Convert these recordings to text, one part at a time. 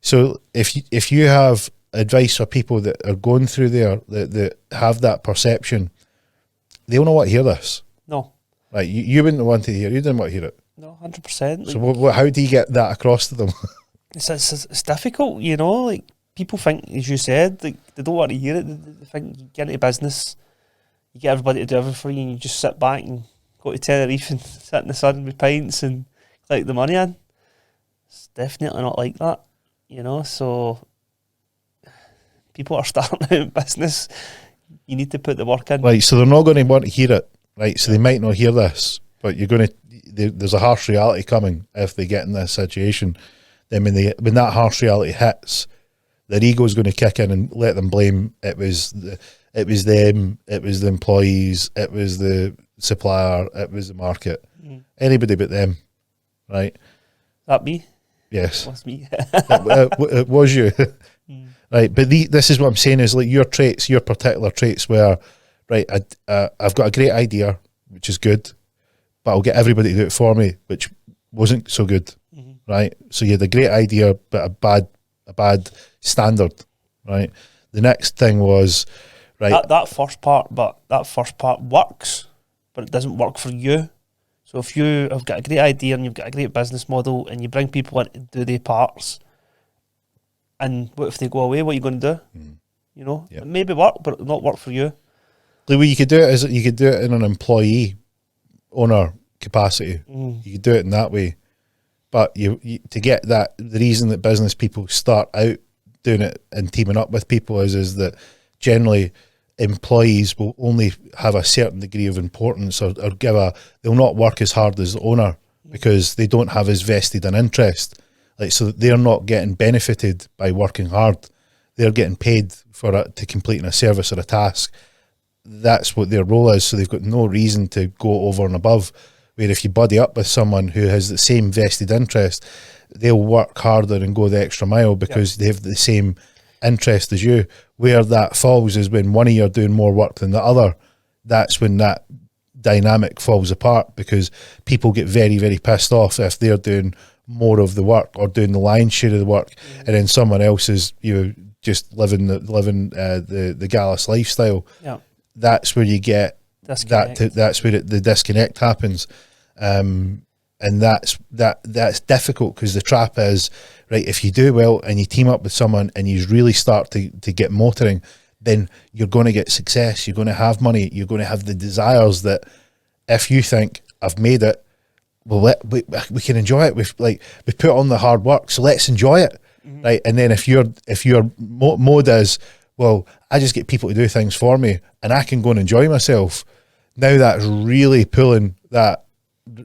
So if you have advice for people that are going through there that have that perception, they don't want to hear this. No. Like you wouldn't want to hear. You didn't want to hear it. No, 100%. So how do you get that across to them? It's difficult, you know. Like, people think, as you said, like, they don't want to hear it. They think you get into business, you get everybody to do everything for you, and you just sit back and go to Tenerife and sit in the sun with pints and collect the money in. It's definitely not like that, you know. So people are starting out in business. You need to put the work in. Right, so they're not going to want to hear it. Right, so they might not hear this, but you're going to. There's a harsh reality coming if they get in this situation. Then when that harsh reality hits, their ego's going to kick in and let them blame it was them, it was the employees, it was the supplier, it was the market, anybody but them, right? That me? Yes, That's me. it was you, right? But this is what I'm saying is like your particular traits where, right? I've got a great idea, which is good, but I'll get everybody to do it for me, which wasn't so good, right? So you had a great idea, but a bad standard, right? The next thing was, right, that first part works, but it doesn't work for you. So if you have got a great idea and you've got a great business model and you bring people in to do their parts, and what if they go away? What are you going to do? You know, Yep. It maybe work, but it'll not work for you. the way you could do it is you could do it in an employee owner capacity. You could do it in that way, but you to get that, the reason that business people start out doing it and teaming up with people is that generally employees will only have a certain degree of importance or they'll not work as hard as the owner because they don't have as vested an interest. Like, so they're not getting benefited by working hard. They're getting paid for it to completing a service or a task. That's what their role is. So they've got no reason to go over and above. Where if you buddy up with someone who has the same vested interest, they'll work harder and go the extra mile because they have the same interest as you. Where that falls is when one of you are doing more work than the other. That's when that dynamic falls apart because people get very, very pissed off if they're doing more of the work or doing the lion's share of the work, and then someone else is just living the Gallus lifestyle. Yeah, that's where you get disconnect. that's where the disconnect happens, and that's difficult because the trap is, right, if you do well and you team up with someone and you really start to get motoring, then you're going to get success, you're going to have money, you're going to have the desires that if you think I've made it, well, we can enjoy it. We put on the hard work, so let's enjoy it, right? And then if your mode is, well, I just get people to do things for me and I can go and enjoy myself. Now that's really pulling that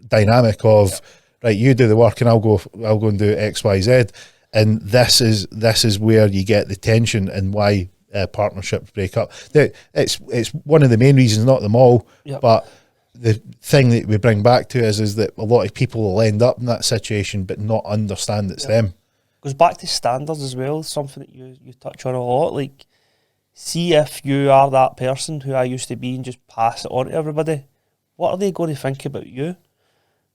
dynamic of, right, you do the work and I'll go and do X, Y, Z. And this is where you get the tension and why partnerships break up. It's one of the main reasons, not them all, but the thing that we bring back to is that a lot of people will end up in that situation but not understand it's them. Goes back to standards as well, something that you touch on a lot. Like, see if you are that person who I used to be and just pass it on to everybody, what are they going to think about you?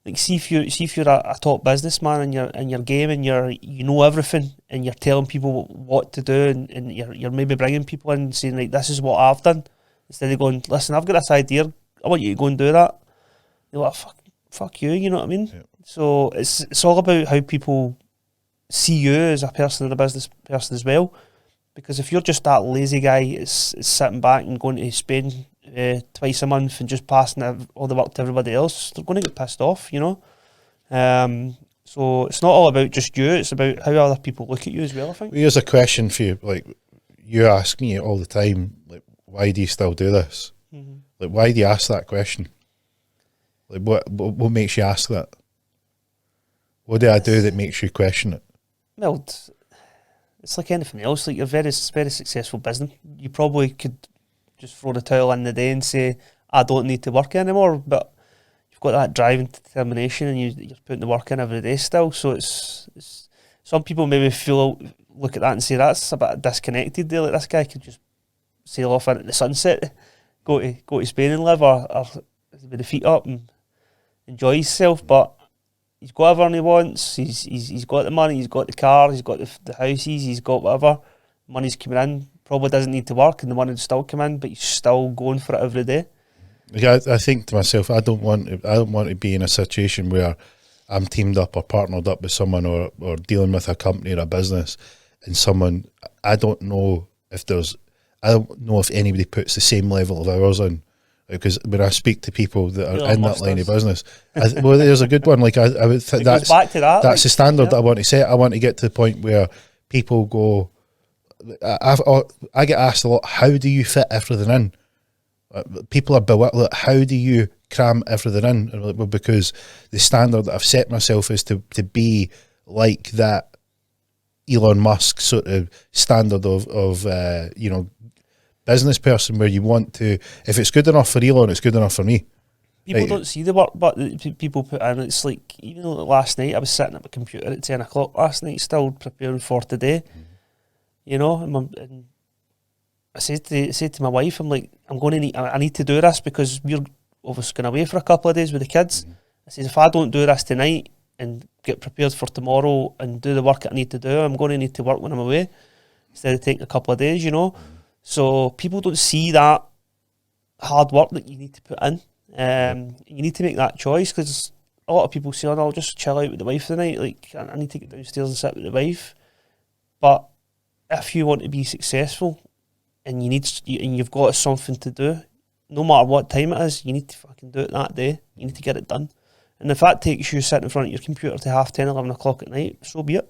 Like, see if you're a top businessman and you're game and you know everything and you're telling people what to do and you're maybe bringing people in and saying, like, this is what I've done, instead of going, listen, I've got this idea, I want you to go and do that. They're like, fuck you, you know what I mean? Yeah. So it's all about how people see you as a person and a business person as well. Because if you're just that lazy guy is sitting back and going to Spain twice a month and just passing all the work to everybody else, they're going to get pissed off, you know? So it's not all about just you, it's about how other people look at you as well, I think. Here's a question for you. Like, you ask me all the time, like, why do you still do this? Mm-hmm. Like, why do you ask that question? Like, what makes you ask that? What do I do that makes you question it? Well, it's like anything else. Like, you're a very, very successful business. You probably could just throw the towel in the day and say, I don't need to work anymore. But you've got that drive and determination, and you're putting the work in every day still. So it's some people maybe look at that and say that's a bit disconnected there. Like, this guy could just sail off into the sunset, go to Spain and live, or with the feet up and enjoy himself. But he's got everything he wants. He's got the money. He's got the car. He's got the houses. He's got whatever. Money's coming in. Probably doesn't need to work, and the money will still come in. But he's still going for it every day. Yeah, I think to myself, I don't want to be in a situation where I'm teamed up or partnered up with someone or dealing with a company or a business, and someone I don't know if anybody puts the same level of hours in. Because when I speak to people that are in that line of business, well, there's a good one. Like I would think that's back to that. That's the standard that I want to set. I want to get to the point where people go. I get asked a lot, how do you fit everything in? People are bewildered. How do you cram everything in? And I'm like, well, because the standard that I've set myself is to be like that Elon Musk sort of standard of business person, where you want to, if it's good enough for Elon, it's good enough for me. People don't see the work, but people put in. It's like, even last night I was sitting at my computer at 10 o'clock last night, still preparing for today. And I said to my wife, I'm like, I need to do this because we're obviously going away for a couple of days with the kids. I said, if I don't do this tonight and get prepared for tomorrow and do the work that I need to do, I'm going to need to work when I'm away instead of taking a couple of days, So people don't see that hard work that you need to put in. You need to make that choice, because a lot of people say, I'll just chill out with the wife tonight. Like, I need to get downstairs and sit with the wife. But if you want to be successful and you've got something to do, no matter what time it is, you need to fucking do it that day. You need to get it done. And if that takes you sitting in front of your computer to 10:30, 11 o'clock at night, so be it.